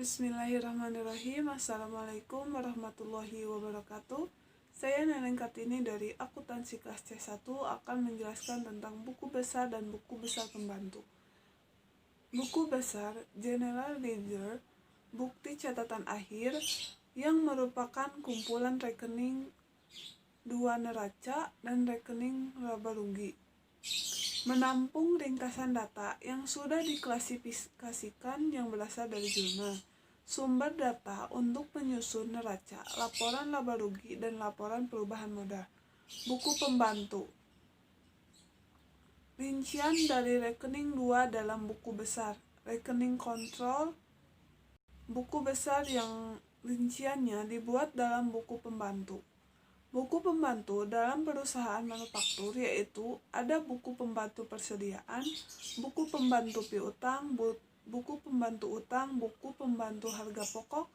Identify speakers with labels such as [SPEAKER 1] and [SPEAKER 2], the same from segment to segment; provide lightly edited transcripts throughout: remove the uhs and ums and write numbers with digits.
[SPEAKER 1] Bismillahirrahmanirrahim. Assalamualaikum warahmatullahi wabarakatuh. Saya Neneng Kartini dari Akuntansi kelas C1 akan menjelaskan tentang buku besar dan buku besar pembantu. Buku besar General Ledger, bukti catatan akhir, yang merupakan kumpulan rekening dua neraca dan rekening laba rugi. Menampung ringkasan data yang sudah diklasifikasikan yang berasal dari jurnal, sumber data untuk menyusun neraca, laporan laba rugi, dan laporan perubahan modal. Buku pembantu. Rincian dari rekening 2 dalam buku besar, rekening kontrol, buku besar yang rinciannya dibuat dalam buku pembantu. Buku pembantu dalam perusahaan manufaktur yaitu ada buku pembantu persediaan, buku pembantu piutang, buku pembantu utang, buku pembantu harga pokok,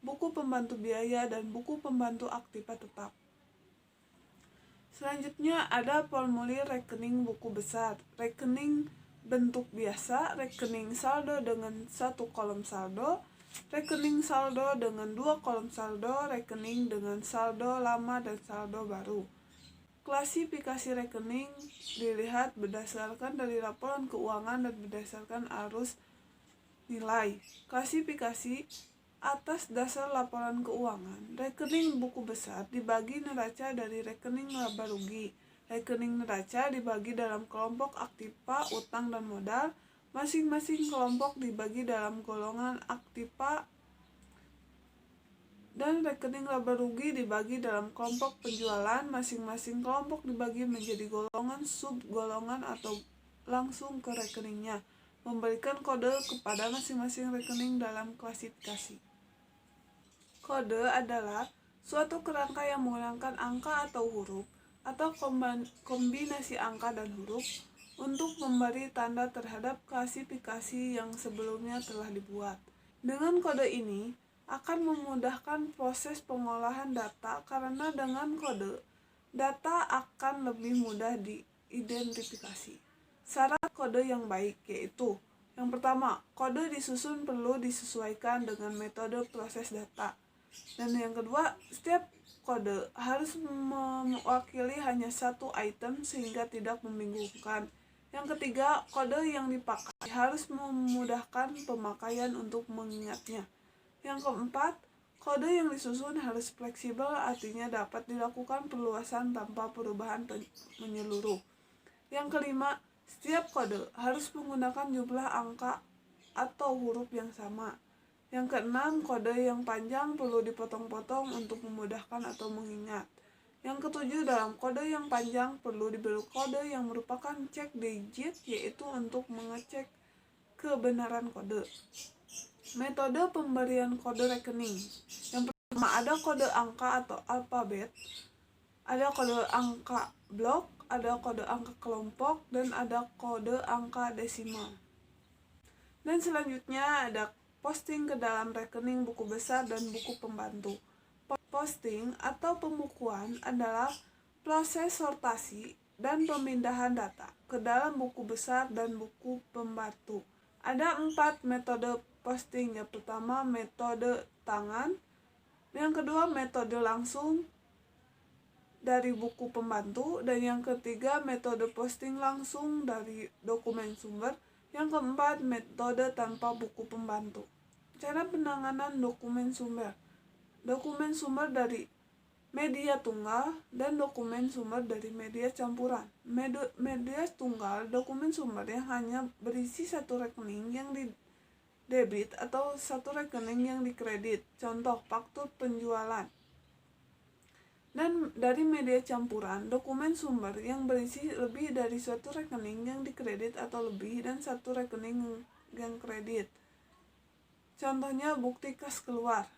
[SPEAKER 1] buku pembantu biaya, dan buku pembantu aktiva tetap. Selanjutnya ada formulir rekening buku besar, rekening bentuk biasa, rekening saldo dengan 1 kolom saldo, rekening saldo dengan 2 kolom saldo, rekening dengan saldo lama dan saldo baru. Klasifikasi rekening dilihat berdasarkan dari laporan keuangan dan berdasarkan arus nilai. Klasifikasi atas dasar laporan keuangan. Rekening buku besar dibagi neraca dari rekening laba rugi. Rekening neraca dibagi dalam kelompok aktiva, utang, dan modal. Masing-masing kelompok dibagi dalam golongan aktiva dan rekening laba rugi dibagi dalam kelompok penjualan. Masing-masing kelompok dibagi menjadi golongan, sub-golongan, atau langsung ke rekeningnya, memberikan kode kepada masing-masing rekening dalam klasifikasi. Kode adalah suatu kerangka yang menggunakan angka atau huruf atau kombinasi angka dan huruf untuk memberi tanda terhadap klasifikasi yang sebelumnya telah dibuat. Dengan kode ini akan memudahkan proses pengolahan data karena dengan kode, data akan lebih mudah diidentifikasi. Syarat kode yang baik yaitu: yang pertama, kode disusun perlu disesuaikan dengan metode proses data. Dan yang kedua, setiap kode harus mewakili hanya satu item sehingga tidak membingungkan. Yang ketiga, kode yang dipakai harus memudahkan pemakaian untuk mengingatnya. Yang keempat, kode yang disusun harus fleksibel, artinya dapat dilakukan perluasan tanpa perubahan menyeluruh. Yang kelima, setiap kode harus menggunakan jumlah angka atau huruf yang sama. Yang keenam, kode yang panjang perlu dipotong-potong untuk memudahkan atau mengingat. Yang ketujuh, dalam kode yang panjang perlu diberi kode yang merupakan cek digit, yaitu untuk mengecek kebenaran kode. Metode pemberian kode rekening. Yang pertama, ada kode angka atau alfabet, ada kode angka blok, ada kode angka kelompok, dan ada kode angka desimal. Dan selanjutnya ada posting ke dalam rekening buku besar dan buku pembantu. Posting atau pembukuan adalah proses sortasi dan pemindahan data ke dalam buku besar dan buku pembantu. Ada 4 metode posting. Yang pertama, metode tangan. Yang kedua, metode langsung dari buku pembantu. Dan yang ketiga, metode posting langsung dari dokumen sumber. Yang keempat, metode tanpa buku pembantu. Cara penanganan dokumen sumber. Dokumen sumber dari media tunggal dan dokumen sumber dari media campuran. Media tunggal, dokumen sumber yang hanya berisi satu rekening yang di debit atau satu rekening yang dikredit. Contoh, faktur penjualan. Dan dari media campuran, dokumen sumber yang berisi lebih dari suatu rekening yang dikredit atau lebih dan satu rekening yang kredit. Contohnya, bukti kas keluar.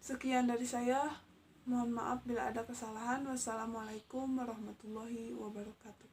[SPEAKER 1] Sekian dari saya. Mohon maaf bila ada kesalahan. Wassalamualaikum warahmatullahi wabarakatuh.